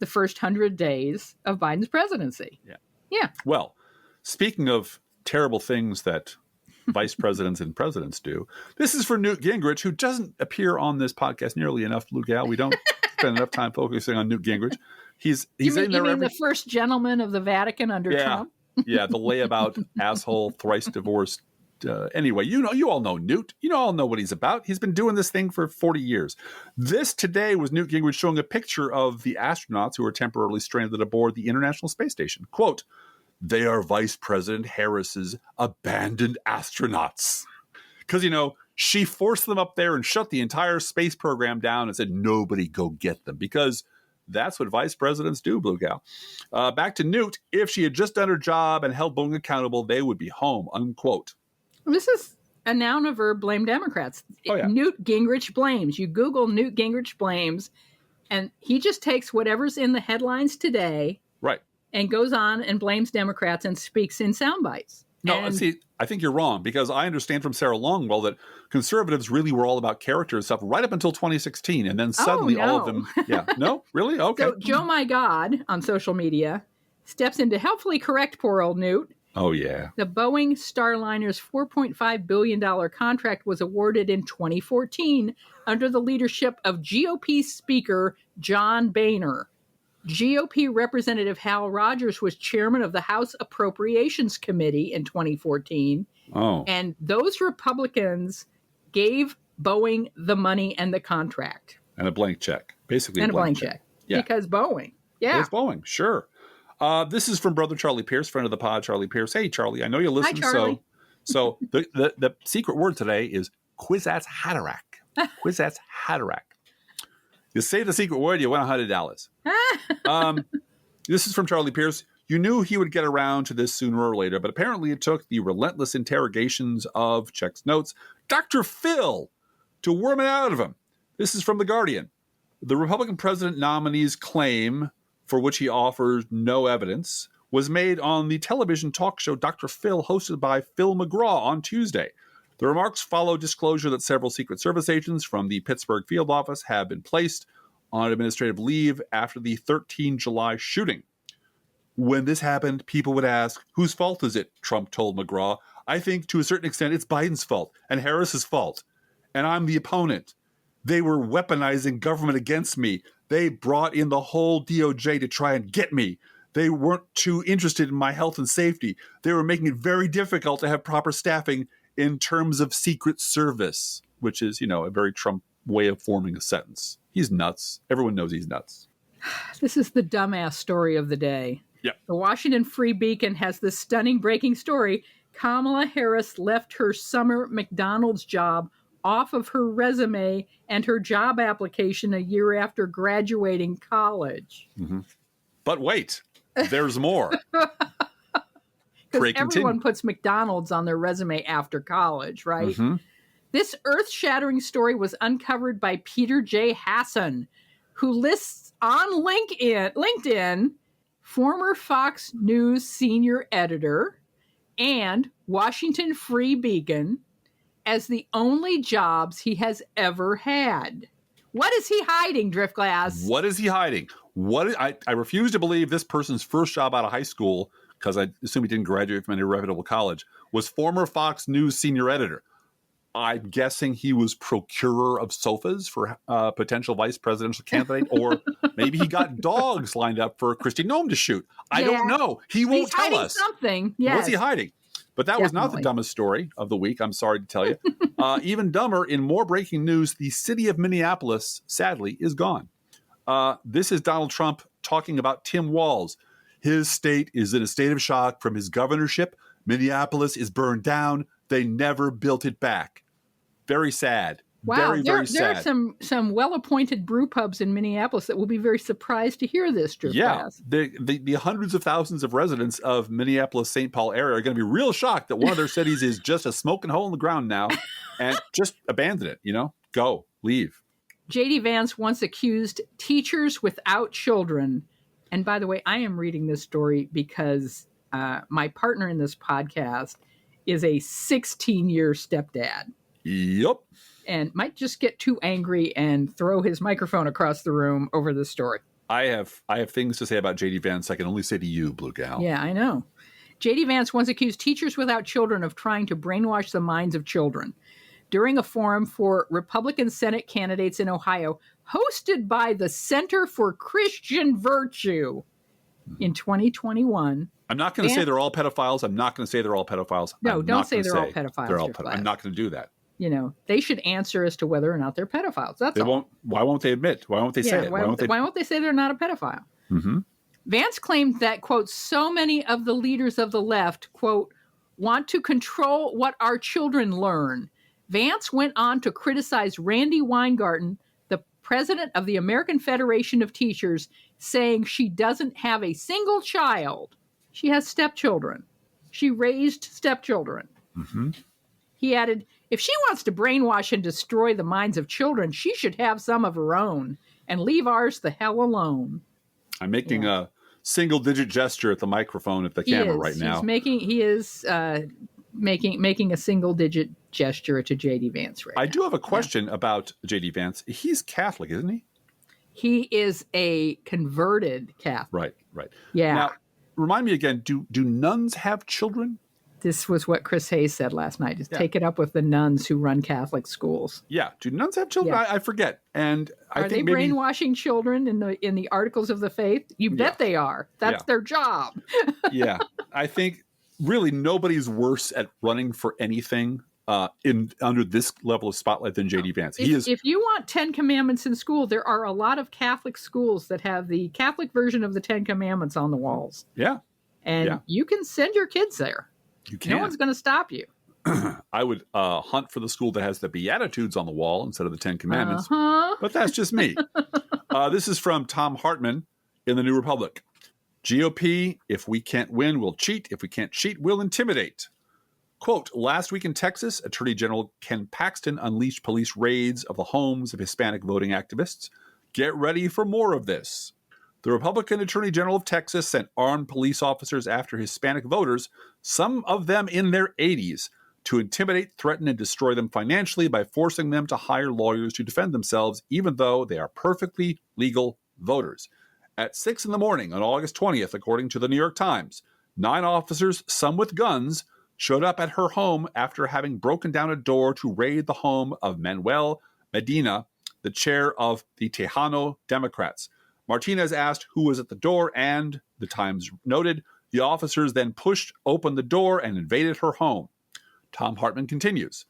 the first 100 days of Biden's presidency. Yeah. Yeah. Well, speaking of terrible things that vice presidents and presidents do, this is for Newt Gingrich, who doesn't appear on this podcast nearly enough, Blue Gal. We don't spend enough time focusing on Newt Gingrich. He's in there. You mean the first gentleman of the Vatican under Trump? Yeah, the layabout asshole, thrice divorced. Anyway, you all know Newt. You all know what he's about. He's been doing this thing for 40 years. This today was Newt Gingrich showing a picture of the astronauts who are temporarily stranded aboard the International Space Station. Quote, "They are Vice President Harris's abandoned astronauts." Because, she forced them up there and shut the entire space program down and said, nobody go get them. Because that's what vice presidents do, Blue Gal. Back to Newt. If she had just done her job and held Boeing accountable, they would be home, unquote. This is a noun, a verb, blame Democrats. Oh, yeah. Newt Gingrich blames. You Google Newt Gingrich blames, and he just takes whatever's in the headlines today and goes on and blames Democrats and speaks in sound bites. No, see, I think you're wrong, because I understand from Sarah Longwell that conservatives really were all about character and stuff right up until 2016. And then suddenly all of them. Yeah. No? Really? Okay. So Joe My God on social media steps in to helpfully correct poor old Newt. Oh, yeah. The Boeing Starliner's $4.5 billion contract was awarded in 2014 under the leadership of GOP Speaker John Boehner. GOP Representative Hal Rogers was chairman of the House Appropriations Committee in 2014. Oh. And those Republicans gave Boeing the money and the contract. And a blank check. Basically a blank check. Yeah. Because Boeing. Yeah. It's Boeing. Sure. This is from brother Charlie Pierce, friend of the pod, Charlie Pierce. Hey, Charlie, I know you listen. Hi, Charlie. So the secret word today is Kwisatz Haderach. Kwisatz Haderach. You say the secret word, you win $100. This is from Charlie Pierce. You knew he would get around to this sooner or later, but apparently it took the relentless interrogations of, checks notes, Dr. Phil to worm it out of him. This is from The Guardian. The Republican president nominee's claim, for which he offers no evidence, was made on the television talk show Dr. Phil, hosted by Phil McGraw on Tuesday. The remarks follow disclosure that several Secret Service agents from the Pittsburgh field office have been placed on administrative leave after the 13 July shooting. When this happened, people would ask, whose fault is it? Trump told McGraw. I think to a certain extent it's Biden's fault and Harris's fault. And I'm the opponent. They were weaponizing government against me. They brought in the whole DOJ to try and get me. They weren't too interested in my health and safety. They were making it very difficult to have proper staffing in terms of Secret Service, which is, a very Trump way of forming a sentence. He's nuts. Everyone knows he's nuts. This is the dumbass story of the day. Yeah. The Washington Free Beacon has this stunning breaking story. Kamala Harris left her summer McDonald's job off of her resume and her job application a year after graduating college. Mm-hmm. But wait, there's more. Because everyone puts McDonald's on their resume after college, right? Mm-hmm. This earth-shattering story was uncovered by Peter J. Hasson, who lists on LinkedIn former Fox News senior editor and Washington Free Beacon as the only jobs he has ever had. What is he hiding, Driftglass? What is he hiding? I refuse to believe this person's first job out of high school, because I assume he didn't graduate from any reputable college, was former Fox News senior editor. I'm guessing he was procurer of sofas for a potential vice presidential candidate, or maybe he got dogs lined up for Kristi Noem to shoot. I don't know. He won't tell us. Something. Yes. What's he hiding? But that was not the Definitely. dumbest story of the week, I'm sorry to tell you. Even dumber, in more breaking news, the city of Minneapolis, sadly, is gone. This is Donald Trump talking about Tim Walz. His state is in a state of shock from his governorship. Minneapolis is burned down. They never built it back. Very sad. Wow, Very, very there are sad. some well-appointed brew pubs in Minneapolis that will be very surprised to hear this, Drew Yeah, Class. the hundreds of thousands of residents of Minneapolis, St. Paul area are going to be real shocked that one of their cities is just a smoking hole in the ground now, and just abandon it. Go, leave. J.D. Vance once accused teachers without children, and by the way, I am reading this story because my partner in this podcast is a 16-year stepdad. Yep. And might just get too angry and throw his microphone across the room over this story. I have things to say about J.D. Vance I can only say to you, Blue Gal. Yeah, I know. J.D. Vance once accused teachers without children of trying to brainwash the minds of children during a forum for Republican Senate candidates in Ohio, hosted by the Center for Christian Virtue in 2021. I'm not going to say they're all pedophiles. I'm not going to say they're all pedophiles. No, I'm don't not say gonna they're all pedophiles, They're all Jeff pedophiles. Glass. I'm not going to do that. They should answer as to whether or not they're pedophiles. That's They all. won't. Why won't they admit? Why won't they say it? Why won't they say they're not a pedophile? Mm-hmm. Vance claimed that, quote, so many of the leaders of the left, quote, want to control what our children learn. Vance went on to criticize Randy Weingarten, the president of the American Federation of Teachers, saying she doesn't have a single child. She has stepchildren. She raised stepchildren. Mm-hmm. He added, if she wants to brainwash and destroy the minds of children, she should have some of her own and leave ours the hell alone. I'm making a single-digit gesture at the microphone at the camera right now. He is making a single-digit gesture to J.D. Vance right now. I do have a question about J.D. Vance. He's Catholic, isn't he? He is a converted Catholic. Right. Yeah. Now, remind me again, do nuns have children? This was what Chris Hayes said last night. Just take it up with the nuns who run Catholic schools. Yeah. Do nuns have children? Yeah. I forget. And I Are think they maybe brainwashing children in the Articles of the Faith? You bet they are. That's their job. Yeah. I think really nobody's worse at running for anything under this level of spotlight than J.D. Vance. If you want 10 Commandments in school, there are a lot of Catholic schools that have the Catholic version of the 10 Commandments on the walls. Yeah. And you can send your kids there. You can. No one's going to stop you. I would hunt for the school that has the Beatitudes on the wall instead of the 10 Commandments. But that's just me. This is from Tom Hartman in the New Republic. GOP, if we can't win, we'll cheat. If we can't cheat, we'll intimidate. Quote, last week in Texas, Attorney General Ken Paxton unleashed police raids of the homes of Hispanic voting activists. Get ready for more of this. The Republican Attorney General of Texas sent armed police officers after Hispanic voters, some of them in their 80s, to intimidate, threaten, and destroy them financially by forcing them to hire lawyers to defend themselves, even though they are perfectly legal voters. At 6 in the morning on August 20th, according to the New York Times, 9 officers, some with guns, showed up at her home after having broken down a door to raid the home of Manuel Medina, the chair of the Tejano Democrats. Martinez asked who was at the door, and, the Times noted, the officers then pushed open the door and invaded her home. Tom Hartman continues.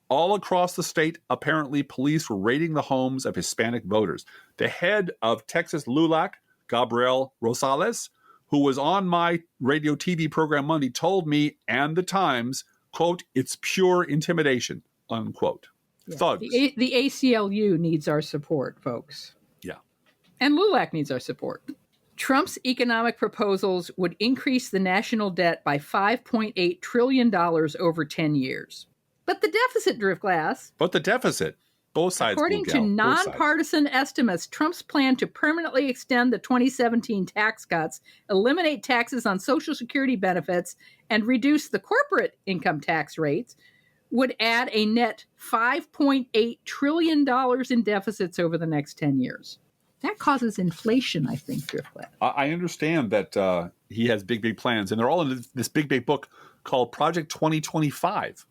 All across the state, apparently, police were raiding the homes of Hispanic voters. The head of Texas LULAC, Gabriel Rosales, who was on my radio TV program Monday, told me and the Times, quote, it's pure intimidation, unquote. Yeah. Thugs. The ACLU needs our support, folks. Yeah. And LULAC needs our support. Trump's economic proposals would increase the national debt by $5.8 trillion over 10 years. But the deficit, Driftglass. But the deficit. Both sides. According to nonpartisan estimates, Trump's plan to permanently extend the 2017 tax cuts, eliminate taxes on Social Security benefits, and reduce the corporate income tax rates would add a net $5.8 trillion in deficits over the next 10 years. That causes inflation, I think, Driftglass. I understand that he has big plans, and they're all in this big book called Project 2025.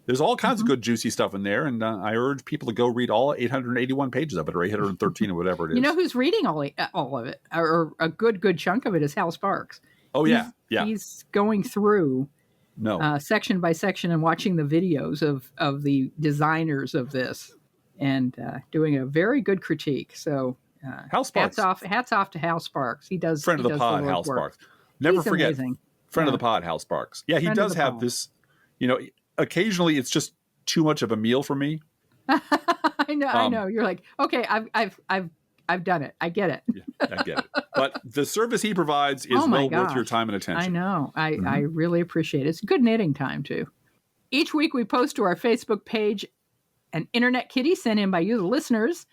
There's all kinds of good, juicy stuff in there, and I urge people to go read all 881 pages of it, or 813, or whatever it is. You know who's reading all of it, or a good chunk of it, is Hal Sparks. Oh, yeah. He's going through No. section by section and watching the videos of the designers of this and doing a very good critique. So Hal Sparks. hats off to Hal Sparks. He does Friend of the pod, Hal Sparks. Never He's forget. amazing. Friend of Yeah. the pod, Hal Sparks. Yeah, he Friend of does the have pod. this, occasionally it's just too much of a meal for me. I know. You're like, okay, I've done it. I get it. Yeah, I get it. But the service he provides is Oh my well worth your gosh. time and attention. I know. I really appreciate it. It's good knitting time too. Each week we post to our Facebook page an internet kitty sent in by you, the listeners.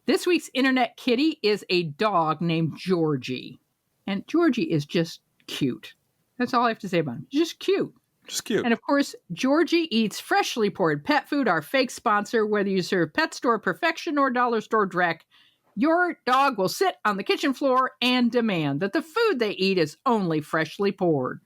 This week's internet kitty is a dog named Georgie. And Georgie is just cute. That's all I have to say about him. Just cute. Just cute. And of course, Georgie eats freshly poured pet food, our fake sponsor. Whether you serve pet store perfection or dollar store dreck, your dog will sit on the kitchen floor and demand that the food they eat is only freshly poured.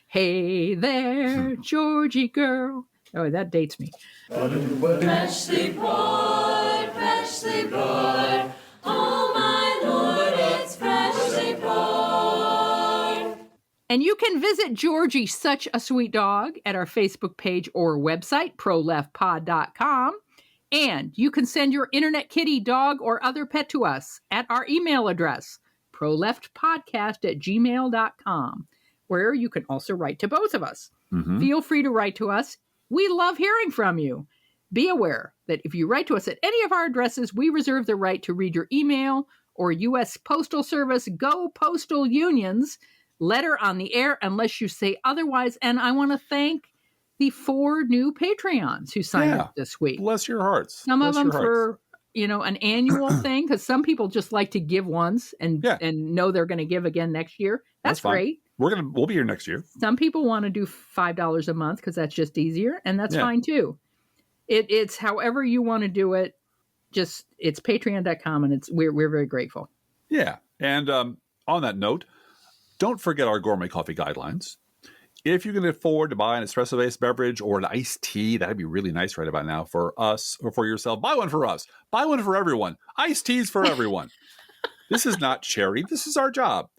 Hey there, Georgie girl. Oh, that dates me. Freshly poured, freshly poured. Oh my Lord, it's freshly poured. And you can visit Georgie, such a sweet dog, at our Facebook page or website, proleftpod.com. And you can send your internet kitty, dog, or other pet to us at our email address, proleftpodcast@gmail.com, where you can also write to both of us. Mhm. Feel free to write to us. We love hearing from you. Be aware that if you write to us at any of our addresses, we reserve the right to read your email or U.S. Postal Service Go Postal Unions letter on the air unless you say otherwise. And I want to thank the 4 new Patreons who signed up this week. Bless your hearts. Some of Bless them your hearts. for, an annual thing, because some people just like to give once and know they're going to give again next year. That's fine. great. We'll be here next year. Some people want to do $5 a month because that's just easier, and that's fine too. It's however you want to do it. Just it's patreon.com, and we're very grateful. Yeah. And on that note, don't forget our gourmet coffee guidelines. If you can afford to buy an espresso-based beverage or an iced tea, that'd be really nice right about now for us or for yourself. Buy one for us. Buy one for everyone. Iced teas for everyone. This is not charity. This is our job.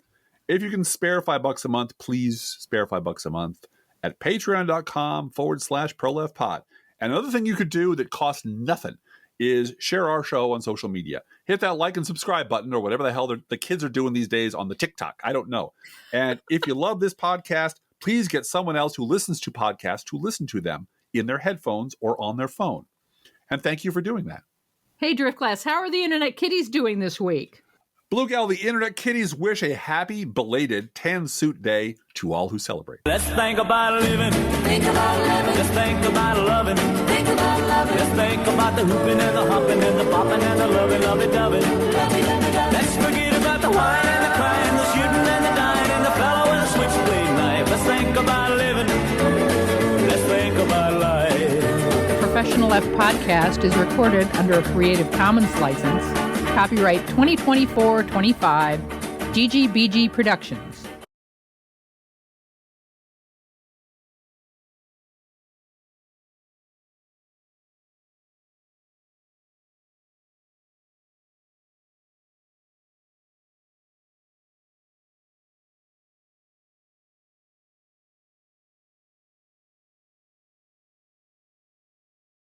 If you can spare $5 a month, please spare $5 a month at patreon.com/proleftpod. And another thing you could do that costs nothing is share our show on social media. Hit that like and subscribe button or whatever the hell the kids are doing these days on the TikTok. I don't know. And if you love this podcast, please get someone else who listens to podcasts to listen to them in their headphones or on their phone. And thank you for doing that. Hey, Driftglass, how are the internet kitties doing this week? Blue Gal, the internet kitties wish a happy, belated tan suit day to all who celebrate. Let's think about living. Think about living. Let's think about loving. Think about loving. Let's think about the hooping and the hopping and the popping and the loving, lovey-dovey. Lovey-dovey-dovey. Let's forget about the whine and the crying, the shooting and the dying, and the fellow with the switchblade knife. Let's think about living. Let's think about life. The Professional Left podcast is recorded under a Creative Commons license. Copyright 2024-25, GGBG Productions.